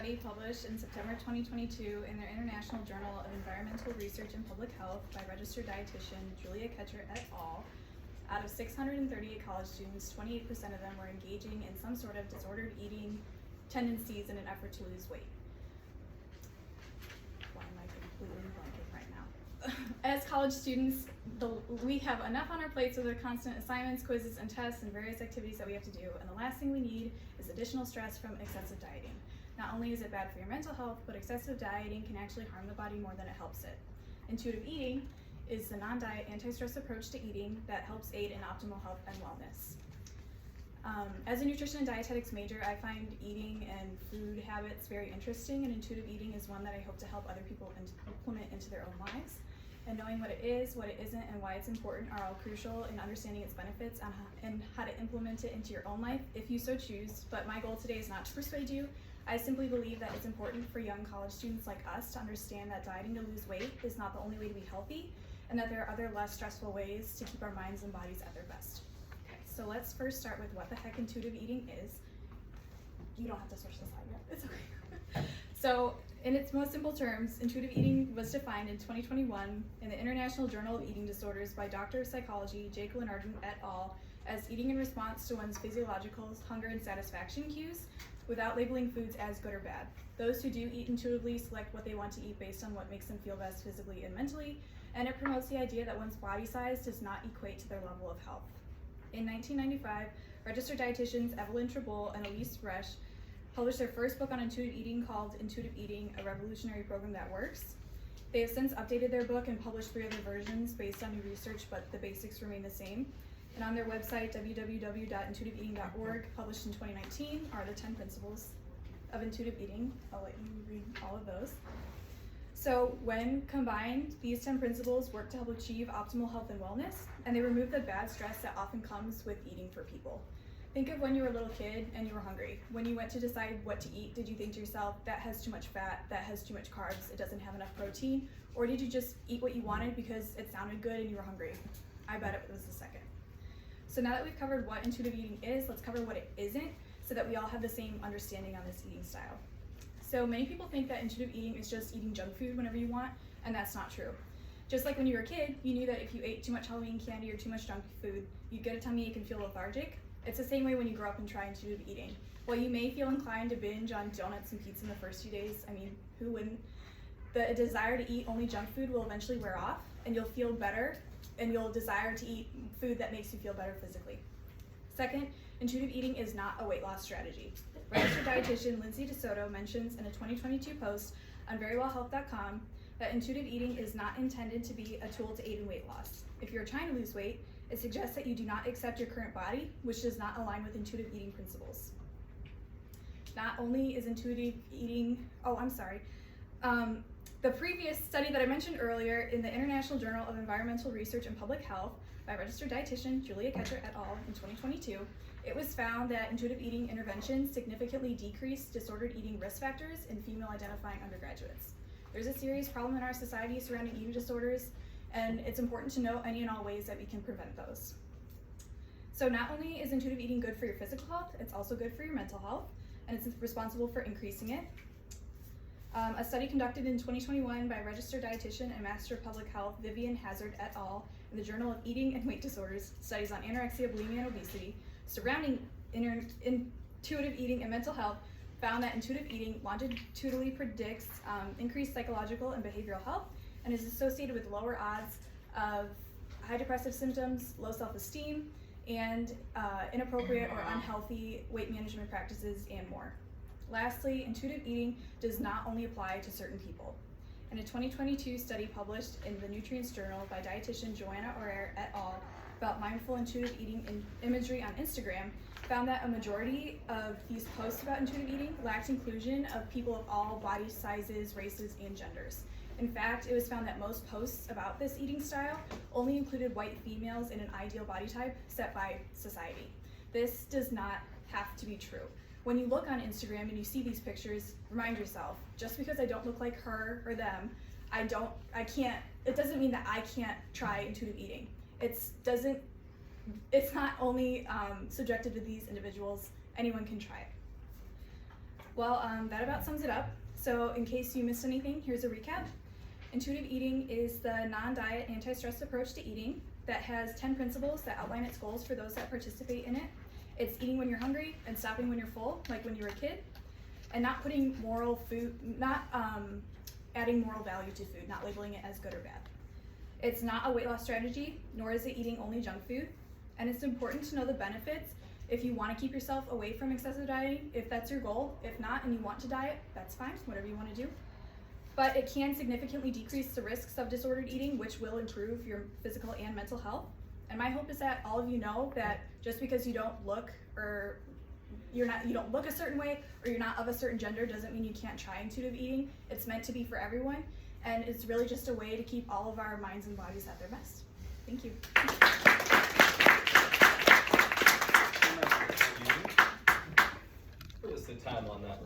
study published in September 2022 in the International Journal of Environmental Research and Public Health by registered dietitian Julia Ketcher et al. Out of 638 college students, 28% of them were engaging in some sort of disordered eating tendencies in an effort to lose weight. Why am I completely blanking right now? As college students, we have enough on our plates with the constant assignments, quizzes, and tests, and various activities that we have to do, and the last thing we need is additional stress from excessive dieting. Not only is it bad for your mental health, but excessive dieting can actually harm the body more than it helps it. Intuitive eating is the non-diet, anti-stress approach to eating that helps aid in optimal health and wellness. As a nutrition and dietetics major, I find eating and food habits very interesting, and intuitive eating is one that I hope to help other people implement into their own lives. And knowing what it is, what it isn't, and why it's important are all crucial in understanding its benefits and how to implement it into your own life if you so choose. But my goal today is not to persuade you. I simply believe that it's important for young college students like us to understand that dieting to lose weight is not the only way to be healthy, and that there are other less stressful ways to keep our minds and bodies at their best. Okay, so let's first start with what the heck intuitive eating is. You don't have to switch the slide yet, it's okay. So, in its most simple terms, intuitive eating was defined in 2021 in the International Journal of Eating Disorders by Doctor of Psychology Jake Leonardon et al. As eating in response to one's physiological hunger and satisfaction cues without labeling foods as good or bad. Those who do eat intuitively select what they want to eat based on what makes them feel best physically and mentally, and it promotes the idea that one's body size does not equate to their level of health. In 1995, registered dietitians Evelyn Tribole and Elise Resch published their first book on intuitive eating called Intuitive Eating, A Revolutionary Program That Works. They have since updated their book and published 3 other versions based on new research, but the basics remain the same. And on their website, www.intuitiveeating.org, published in 2019, are the 10 principles of intuitive eating. I'll let you read all of those. So when combined, these 10 principles work to help achieve optimal health and wellness, and they remove the bad stress that often comes with eating for people. Think of when you were a little kid and you were hungry. When you went to decide what to eat, did you think to yourself, that has too much fat, that has too much carbs, it doesn't have enough protein? Or did you just eat what you wanted because it sounded good and you were hungry? I bet it was the second. So now that we've covered what intuitive eating is, let's cover what it isn't so that we all have the same understanding on this eating style. So many people think that intuitive eating is just eating junk food whenever you want, and that's not true. Just like when you were a kid, you knew that if you ate too much Halloween candy or too much junk food, you'd get a tummy ache and feel lethargic. It's the same way when you grow up and try intuitive eating. While you may feel inclined to binge on donuts and pizza in the first few days, I mean, who wouldn't? The desire to eat only junk food will eventually wear off, and you'll feel better, and you'll desire to eat food that makes you feel better physically. Second, intuitive eating is not a weight loss strategy. Registered dietitian Lindsay DeSoto mentions in a 2022 post on verywellhealth.com that intuitive eating is not intended to be a tool to aid in weight loss. If you're trying to lose weight, it suggests that you do not accept your current body, which does not align with intuitive eating principles. Not only is intuitive eating, the previous study that I mentioned earlier in the International Journal of Environmental Research and Public Health by registered dietitian Julia Ketcher et al. In 2022, it was found that intuitive eating interventions significantly decreased disordered eating risk factors in female identifying undergraduates. There's a serious problem in our society surrounding eating disorders, and it's important to know any and all ways that we can prevent those. So not only is intuitive eating good for your physical health, it's also good for your mental health, and it's responsible for increasing it. A study conducted in 2021 by registered dietitian and Master of Public Health Vivian Hazard et al. In the Journal of Eating and Weight Disorders, studies on anorexia, bulimia, and obesity surrounding intuitive eating and mental health found that intuitive eating longitudinally predicts increased psychological and behavioral health and is associated with lower odds of high depressive symptoms, low self-esteem, and inappropriate or unhealthy weight management practices, and more. Lastly, intuitive eating does not only apply to certain people. In a 2022 study published in the Nutrients Journal by dietitian Joanna Orer et al. About mindful intuitive eating imagery on Instagram, found that a majority of these posts about intuitive eating lacked inclusion of people of all body sizes, races, and genders. In fact, it was found that most posts about this eating style only included white females in an ideal body type set by society. This does not have to be true. When you look on Instagram and you see these pictures, remind yourself, just because I don't look like her or them, it doesn't mean that I can't try intuitive eating. It's not only subjected to these individuals, anyone can try it. Well, that about sums it up. So in case you missed anything, here's a recap. Intuitive eating is the non-diet, anti-stress approach to eating that has 10 principles that outline its goals for those that participate in it. It's eating when you're hungry and stopping when you're full, like when you were a kid, and not putting adding moral value to food, not labeling it as good or bad. It's not a weight loss strategy, nor is it eating only junk food. And it's important to know the benefits if you want to keep yourself away from excessive dieting, if that's your goal. If not, and you want to diet, that's fine, whatever you want to do. But it can significantly decrease the risks of disordered eating, which will improve your physical and mental health. And my hope is that all of you know that just because you don't look you don't look a certain way or you're not of a certain gender doesn't mean you can't try intuitive eating. It's meant to be for everyone, and it's really just a way to keep all of our minds and bodies at their best. Thank you. What is the time on that?